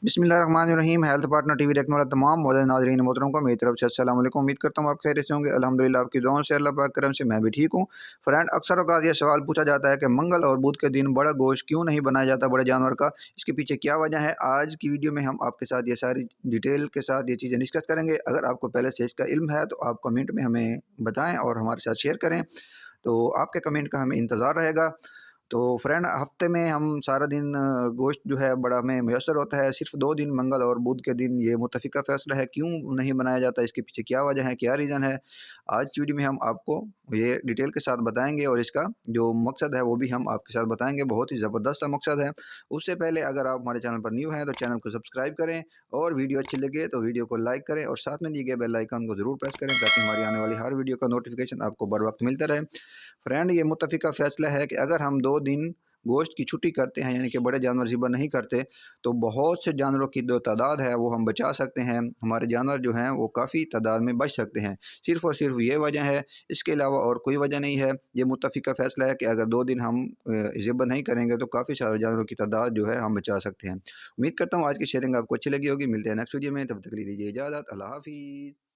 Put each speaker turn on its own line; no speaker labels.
बिस्मिल्लाहिर्रहमानिर्रहीम। Health partner TV देखने वाला तमाम मौजूद नाज़रीन मोहतरम को मेरी तरफ से अस्सलाम वालेकुम। उम्मीद करता हूँ आप खैरियत से होंगे। अल्हम्दुलिल्लाह आपकी दुआओं से, अल्लाह पाक करम से मैं भी ठीक हूँ। फ्रेंड, अक्सर औक़ात ये सवाल पूछा जाता है कि मंगल और बुध के दिन बड़ा गोश्त क्यों नहीं बनाया जाता बड़े जानवर का, इसके पीछे क्या वजह है। आज की वीडियो में हम आपके साथ ये सारी डिटेल के साथ ये चीज़ें डिस्कस करेंगे। अगर आपको पहले से इसका इल्म है तो आप कमेंट में हमें बताएँ और हमारे साथ शेयर करें। तो आपके कमेंट का हमें इंतज़ार रहेगा। तो फ्रेंड, हफ्ते में हम सारा दिन गोश्त जो है बड़ा हमें मैसर होता है। सिर्फ 2 दिन मंगल और बुध के दिन ये मुत्तफ़िका फ़ैसला है, क्यों नहीं बनाया जाता, इसके पीछे क्या वजह है, क्या रीज़न है। आज की वीडियो में हम आपको ये डिटेल के साथ बताएंगे और इसका जो मकसद है वो भी हम आपके साथ बताएंगे। बहुत ही ज़बरदस्त सा मकसद है। उससे पहले अगर आप हमारे चैनल पर न्यू हैं तो चैनल को सब्सक्राइब करें और वीडियो अच्छी लगे तो वीडियो को लाइक करें और साथ में दिए गए बेल आइकन को ज़रूर प्रेस करें ताकि हमारी आने वाली हर वीडियो का नोटिफिकेशन आपको बर वक्त मिलता रहे। फ्रेंड, ये मुत्तफ़िका फ़ैसला है कि अगर हम 2 दिन गोश्त की छुट्टी करते हैं, यानी कि बड़े जानवर ज़िबा नहीं करते, तो बहुत से जानवरों की जो तादाद है वो हम बचा सकते हैं। हमारे जानवर जो हैं वो काफ़ी तादाद में बच सकते हैं। सिर्फ़ और सिर्फ ये वजह है, इसके अलावा और कोई वजह नहीं है। ये मुत्तफ़िका फ़ैसला है कि अगर 2 दिन हम ज़िबा नहीं करेंगे तो काफ़ी सारे जानवरों की तादाद जो है हम बचा सकते हैं। उम्मीद करता हूँ आज की शेयरिंग आपको अच्छी लगी होगी। मिलते हैं नेक्स्ट वीडियो में, तब तक के लिए दीजिए इजाज़त। अल्लाह हाफ़िज़।